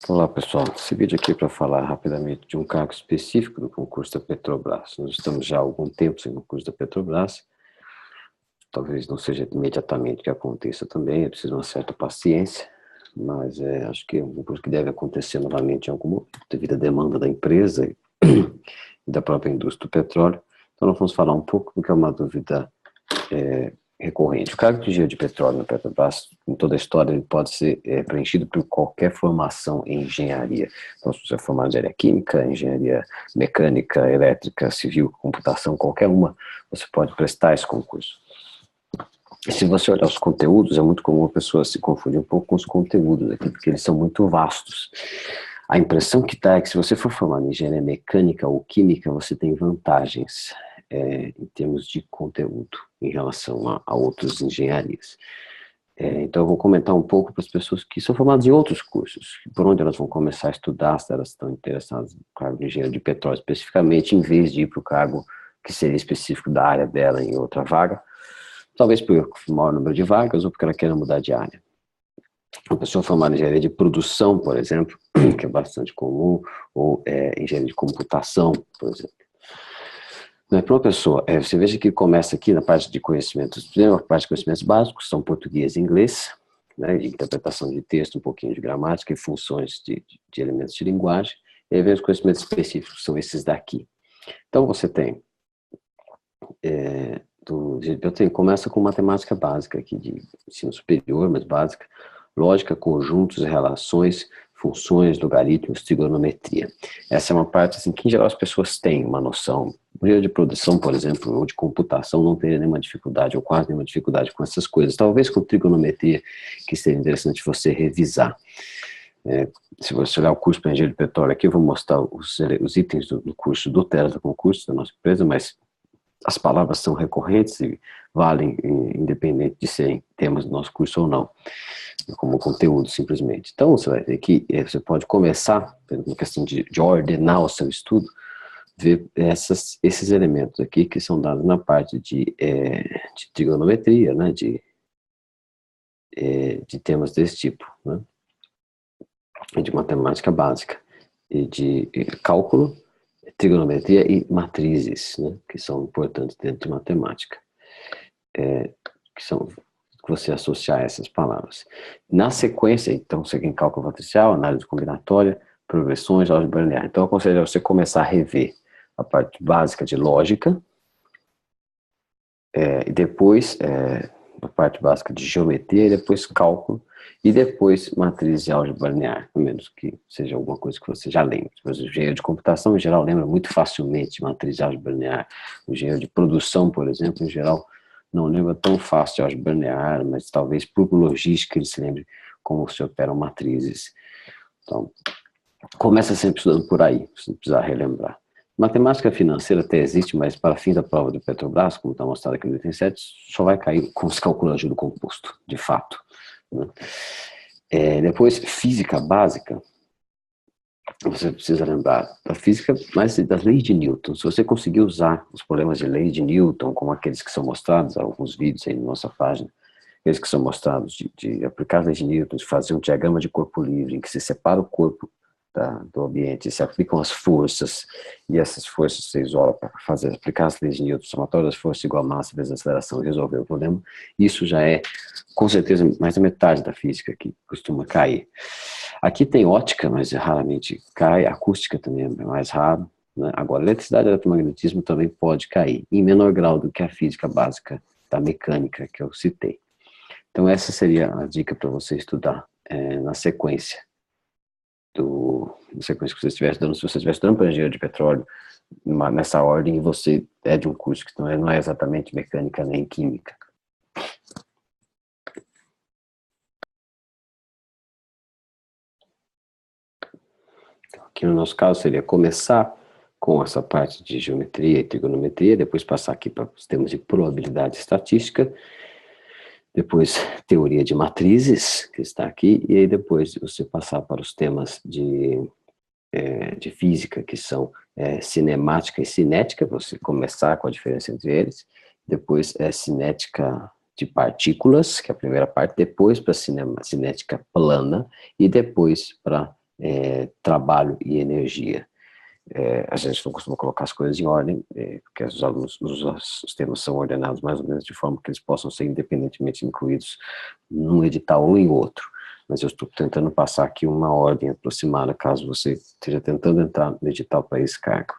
Olá pessoal, esse vídeo aqui é para falar rapidamente de um cargo específico do concurso da Petrobras. Nós estamos já há algum tempo sem concurso da Petrobras, talvez não seja imediatamente que aconteça também, é preciso uma certa paciência, mas acho que é um concurso que deve acontecer novamente em algum momento, devido à demanda da empresa e da própria indústria do petróleo. Então nós vamos falar um pouco do que é uma dúvida recorrente. O cargo de engenheiro de petróleo na Petrobras, em toda a história, ele pode ser preenchido por qualquer formação em engenharia. Então, se você é formado em engenharia química, engenharia mecânica, elétrica, civil, computação, qualquer uma, você pode prestar esse concurso. E se você olhar os conteúdos, é muito comum a pessoa se confundir um pouco com os conteúdos aqui, porque eles são muito vastos. A impressão que dá é que se você for formado em engenharia mecânica ou química, você tem vantagens em termos de conteúdo em relação a outras engenharias. Então eu vou comentar um pouco para as pessoas que são formadas em outros cursos, por onde elas vão começar a estudar, se elas estão interessadas no cargo de engenheiro de petróleo especificamente, em vez de ir para o cargo que seria específico da área dela em outra vaga, talvez por maior número de vagas ou porque ela queira mudar de área. Uma pessoa formada em engenharia de produção, por exemplo, que é bastante comum, ou engenharia de computação, por exemplo. Para uma pessoa, você veja que começa aqui na parte de conhecimentos, primeiro a parte de conhecimentos básicos, são português e inglês, né, de interpretação de texto, um pouquinho de gramática e funções de elementos de linguagem, e aí vem os conhecimentos específicos, são esses daqui. Então você tem, começa com matemática básica aqui, de ensino superior, mas básica, lógica, conjuntos, relações, funções, logaritmos, trigonometria. Essa é uma parte assim, que em geral as pessoas têm uma noção. No dia de produção, por exemplo, ou de computação, não teria nenhuma dificuldade, ou quase nenhuma dificuldade com essas coisas. Talvez com trigonometria, que seria interessante você revisar. Se você olhar o curso para engenharia de petróleo aqui, eu vou mostrar os itens do curso do Tesla concurso da nossa empresa, mas as palavras são recorrentes e valem independente de serem temas do nosso curso ou não, como conteúdo simplesmente. Então você vai ver que você pode começar, pela questão de ordenar o seu estudo, ver esses elementos aqui que são dados na parte de trigonometria, né, de temas desse tipo, né, de matemática básica, e de cálculo, trigonometria e matrizes, né, que são importantes dentro de matemática, que são que você associar essas palavras. Na sequência, então, você tem cálculo matricial, análise combinatória, progressões, álgebra linear. Então, eu aconselho você começar a rever a parte básica de lógica, e depois a parte básica de geometria, depois cálculo, e depois matriz de álgebra linear, a menos que seja alguma coisa que você já lembre. Mas o engenheiro de computação, em geral, lembra muito facilmente matriz de álgebra linear. O engenheiro de produção, por exemplo, em geral, não lembra tão fácil de álgebra linear, mas talvez por logística ele se lembre como se operam matrizes. Então, começa sempre estudando por aí, se não precisar relembrar. Matemática financeira até existe, mas para fim da prova do Petrobras, como está mostrado aqui no item 7, só vai cair com os cálculos de juro composto, de fato, né? Depois, física básica, você precisa lembrar da física, mas das leis de Newton. Se você conseguir usar os problemas de lei de Newton, como aqueles que são mostrados, alguns vídeos aí na nossa página, aqueles que são mostrados de aplicar as leis de Newton, de fazer um diagrama de corpo livre, em que se separa o corpo do ambiente, se aplicam as forças, e essas forças você isola para aplicar as leis de Newton, somatório das forças igual a massa vezes a aceleração, e resolver o problema. Isso já é, com certeza, mais da metade da física que costuma cair. Aqui tem ótica, mas raramente cai, acústica também é mais raro, né? Agora, eletricidade e eletromagnetismo também pode cair, em menor grau do que a física básica da mecânica que eu citei. Então essa seria a dica para você estudar na sequência que você estiver estudando. Se você estiver estudando para engenharia de petróleo, nessa ordem, você é de um curso que não é exatamente mecânica nem química. Então, aqui no nosso caso seria começar com essa parte de geometria e trigonometria, depois passar aqui para os temas de probabilidade estatística, depois teoria de matrizes, que está aqui, e aí depois você passar para os temas de física, que são cinemática e cinética, você começar com a diferença entre eles, depois cinética de partículas, que é a primeira parte, depois para cinética plana, e depois para trabalho e energia. A gente não costuma colocar as coisas em ordem, porque os alunos, os temas são ordenados mais ou menos de forma que eles possam ser independentemente incluídos num edital ou em outro. Mas eu estou tentando passar aqui uma ordem aproximada, caso você esteja tentando entrar no edital para esse cargo.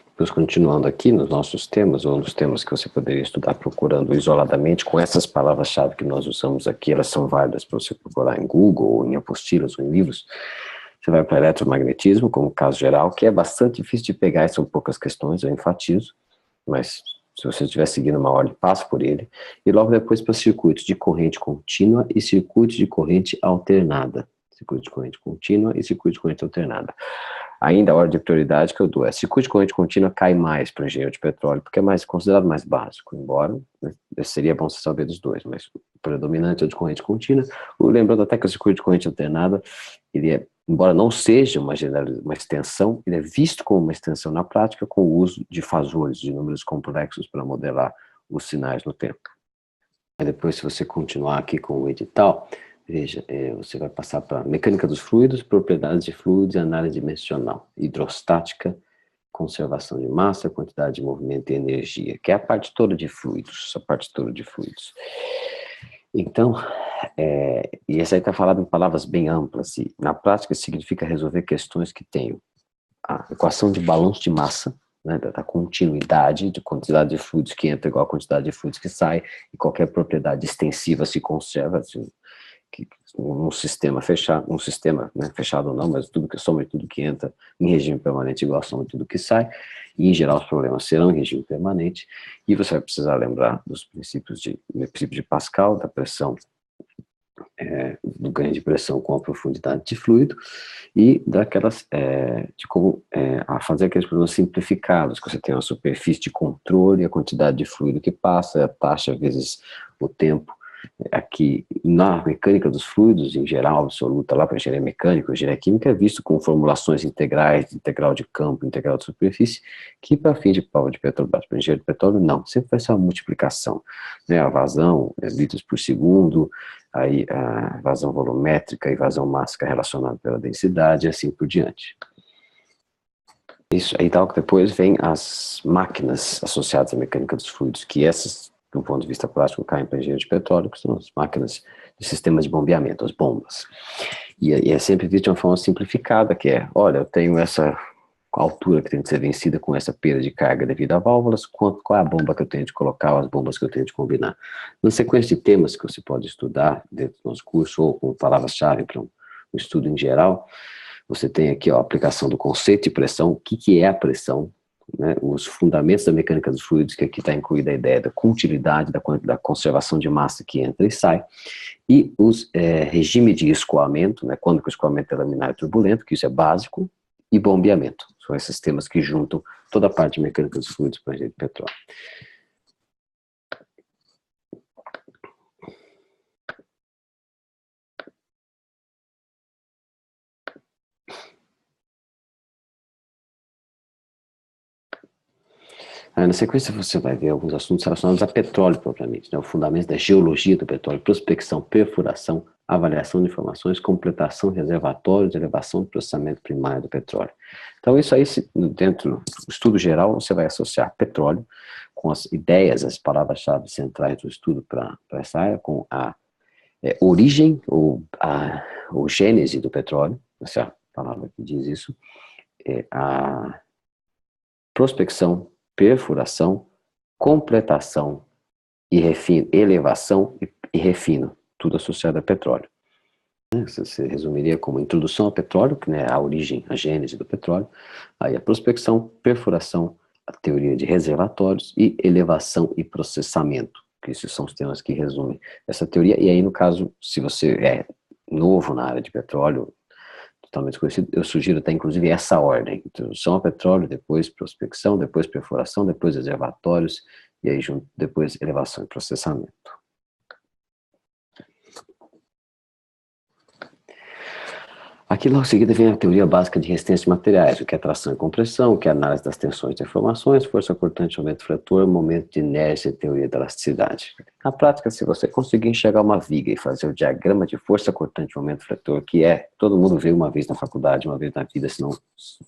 Depois, continuando aqui nos nossos temas, ou nos temas que você poderia estudar procurando isoladamente, com essas palavras-chave que nós usamos aqui, elas são válidas para você procurar em Google, ou em apostilas, ou em livros. Você vai para eletromagnetismo, como caso geral, que é bastante difícil de pegar, e são poucas questões, eu enfatizo, mas se você estiver seguindo uma ordem, passa por ele. E logo depois para circuitos de corrente contínua e circuitos de corrente alternada. Circuito de corrente contínua e circuito de corrente alternada. Ainda a ordem de prioridade que eu dou é: circuito de corrente contínua cai mais para o engenheiro de petróleo, porque é considerado mais básico, embora, né, seria bom você saber dos dois, mas o predominante é o de corrente contínua. Lembrando até que o circuito de corrente alternada, ele embora não seja uma extensão, ele é visto como uma extensão na prática com o uso de fasores, de números complexos para modelar os sinais no tempo. Aí depois, se você continuar aqui com o edital, veja, você vai passar para mecânica dos fluidos, propriedades de fluidos e análise dimensional, hidrostática, conservação de massa, quantidade de movimento e energia, que é a parte toda de fluidos, Então, e essa aí está falado em palavras bem amplas, e na prática significa resolver questões que tenham a equação de balanço de massa, né, da continuidade de quantidade de fluidos que entra igual a quantidade de fluidos que sai, e qualquer propriedade extensiva se conserva, assim, que um sistema fechado, né, fechado ou não, mas soma de tudo que entra em regime permanente igual a soma de tudo que sai, e em geral os problemas serão em regime permanente, e você vai precisar lembrar dos princípios de Pascal, da pressão, do ganho de pressão com a profundidade de fluido, e de como fazer aqueles problemas simplificados, que você tem uma superfície de controle, a quantidade de fluido que passa, a taxa vezes o tempo. Aqui, na mecânica dos fluidos, em geral, absoluta, lá para engenharia mecânica, engenharia química, é visto com formulações integrais, integral de campo, integral de superfície, que para fim de prova de Petrobras, para engenharia de petróleo, não, sempre vai ser uma multiplicação, né, a vazão, litros por segundo, aí a vazão volumétrica e vazão mássica relacionada pela densidade, e assim por diante. Isso aí tal que depois vem as máquinas associadas à mecânica dos fluidos, que essas, do ponto de vista prático, caem para engenharia de petróleo, que são as máquinas de sistemas de bombeamento, as bombas. E é sempre visto de uma forma simplificada, que é, olha, eu tenho essa altura que tem que ser vencida com essa perda de carga devido a válvulas, qual é a bomba que eu tenho de colocar, as bombas que eu tenho de combinar. Na sequência de temas que você pode estudar dentro do nosso curso, ou com palavras-chave para um estudo em geral, você tem aqui a aplicação do conceito de pressão, o que é a pressão, né, os fundamentos da mecânica dos fluidos, que aqui está incluída a ideia da continuidade, da conservação de massa que entra e sai, e os regime de escoamento, né, quando que o escoamento é laminar e turbulento, que isso é básico, e bombeamento. São esses temas que juntam toda a parte de mecânica dos fluidos para a engenharia de petróleo. Na sequência você vai ver alguns assuntos relacionados a petróleo propriamente, né, o fundamento da geologia do petróleo, prospecção, perfuração, avaliação de informações, completação de reservatórios, elevação do processamento primário do petróleo. Então isso aí, dentro do estudo geral, você vai associar petróleo com as ideias, as palavras-chave centrais do estudo para essa área, com a origem ou gênese do petróleo, essa é a palavra que diz isso, a prospecção, perfuração, completação e refino, elevação e refino, tudo associado a petróleo. Você resumiria como introdução ao petróleo, que é a origem, a gênese do petróleo, aí a prospecção, perfuração, a teoria de reservatórios e elevação e processamento, que esses são os temas que resumem essa teoria. E aí, no caso, se você é novo na área de petróleo, totalmente desconhecido, eu sugiro até inclusive essa ordem: introdução ao petróleo, depois prospecção, depois perfuração, depois reservatórios, e aí depois elevação e processamento. Aqui logo em seguida vem a teoria básica de resistência de materiais, o que é tração e compressão, o que é análise das tensões e deformações, força cortante, aumento fletor, momento de inércia e teoria da elasticidade. Na prática, se você conseguir enxergar uma viga e fazer o diagrama de força cortante momento frator, que todo mundo vê uma vez na faculdade, uma vez na vida, senão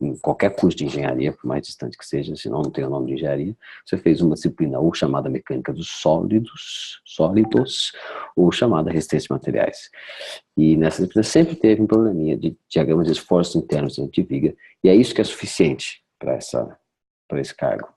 em qualquer curso de engenharia, por mais distante que seja, senão não tem o nome de engenharia, você fez uma disciplina ou chamada mecânica dos sólidos, ou chamada resistência de materiais. E nessa disciplina sempre teve um probleminha de diagrama de esforços internos dentro de viga, e é isso que é suficiente para esse cargo.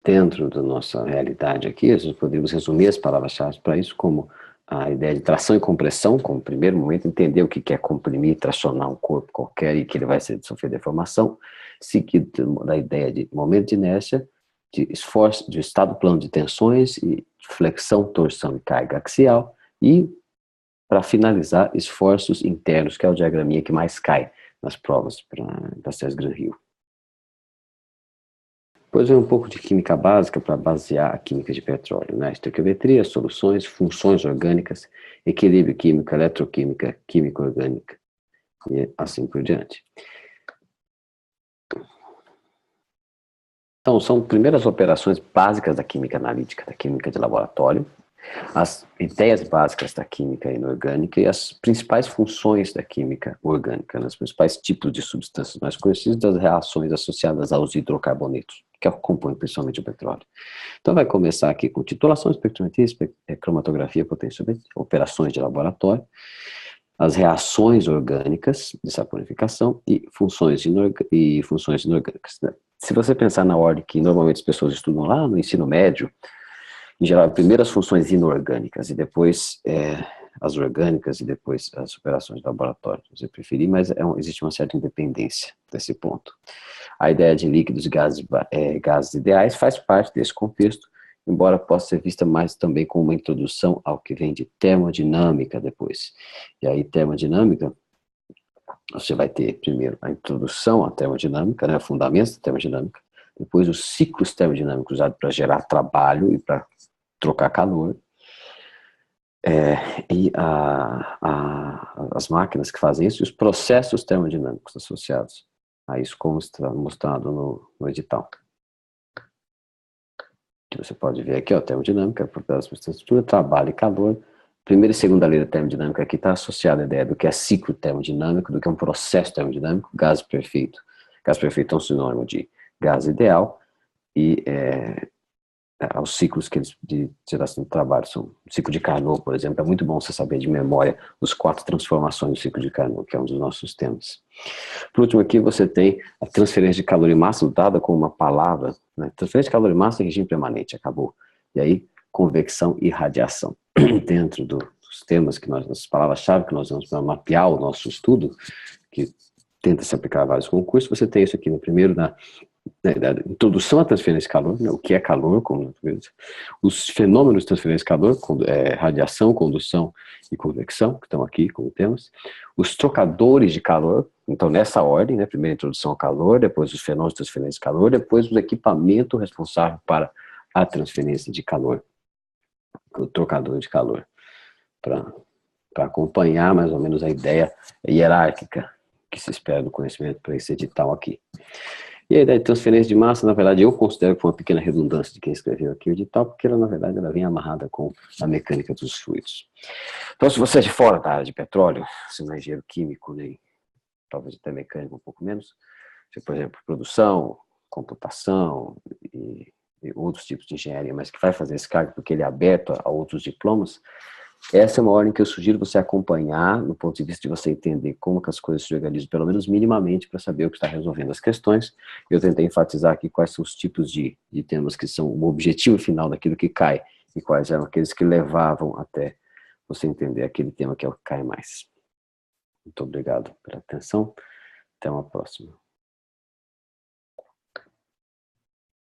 Dentro da nossa realidade aqui, nós podemos resumir as palavras-chave para isso como a ideia de tração e compressão, como primeiro momento, entender o que é comprimir, tracionar um corpo qualquer e que ele vai sofrer deformação, seguido da ideia de momento de inércia, de esforço, de estado plano de tensões e flexão, torção e carga axial, e, para finalizar, esforços internos, que é o diagraminha que mais cai nas provas da SES Gran Rio. Depois vem um pouco de química básica para basear a química de petróleo, né? Estequiometria, soluções, funções orgânicas, equilíbrio químico, eletroquímica, química orgânica e assim por diante. Então, são primeiras operações básicas da química analítica, da química de laboratório, as ideias básicas da química inorgânica e as principais funções da química orgânica, né? Os principais tipos de substâncias mais conhecidos das reações associadas aos hidrocarbonetos, que compõem principalmente o petróleo. Então vai começar aqui com titulação, espectrometria, cromatografia, potenciometria, operações de laboratório, as reações orgânicas de saponificação e funções inorgânicas, né? Se você pensar na ordem que normalmente as pessoas estudam lá no ensino médio, em geral, primeiro as funções inorgânicas e depois as orgânicas e depois as operações de laboratório, se você preferir, mas existe uma certa independência desse ponto. A ideia de líquidos e gases ideais faz parte desse contexto, embora possa ser vista mais também como uma introdução ao que vem de termodinâmica depois. E aí, termodinâmica, você vai ter primeiro a introdução à termodinâmica, né, fundamentos da termodinâmica, depois os ciclos termodinâmicos usados para gerar trabalho e para trocar calor, e as máquinas que fazem isso, e os processos termodinâmicos associados a isso, como está mostrado no edital. Que você pode ver aqui, ó, termodinâmica, propriedades da substância, trabalho e calor. Primeira e segunda lei da termodinâmica aqui está associada a ideia do que é ciclo termodinâmico, do que é um processo termodinâmico, gás perfeito. Gás perfeito é um sinônimo de gás ideal, e aos ciclos que eles de geração de trabalho são o ciclo de Carnot, por exemplo. É muito bom você saber de memória os 4 transformações do ciclo de Carnot, que é um dos nossos temas. Por último aqui você tem a transferência de calor e massa, dada com uma palavra, né? Transferência de calor e massa em regime permanente, acabou. E aí, convecção e radiação. Dentro dos temas das palavras-chave que nós vamos mapear o nosso estudo, que tenta se aplicar a vários concursos, você tem isso aqui no primeiro, da introdução à transferência de calor, né, o que é calor, os fenômenos de transferência de calor, radiação, condução e convecção, que estão aqui como temas, os trocadores de calor, então nessa ordem, né, primeiro a introdução ao calor, depois os fenômenos de transferência de calor, depois o equipamento responsável para a transferência de calor, o trocador de calor, para acompanhar mais ou menos a ideia hierárquica que se espera do conhecimento para esse edital aqui. E a ideia de transferência de massa, na verdade, eu considero que foi uma pequena redundância de quem escreveu aqui o edital, porque ela, na verdade, ela vem amarrada com a mecânica dos fluidos. Então, se você é de fora da área de petróleo, se não é engenheiro químico, nem talvez até mecânico, um pouco menos, se, por exemplo, produção, computação e outros tipos de engenharia, mas que vai fazer esse cargo porque ele é aberto a outros diplomas, essa é uma ordem que eu sugiro você acompanhar, no ponto de vista de você entender como que as coisas se organizam, pelo menos minimamente, para saber o que está resolvendo as questões. Eu tentei enfatizar aqui quais são os tipos de temas que são o objetivo final daquilo que cai, e quais eram aqueles que levavam até você entender aquele tema que é o que cai mais. Muito obrigado pela atenção, até uma próxima.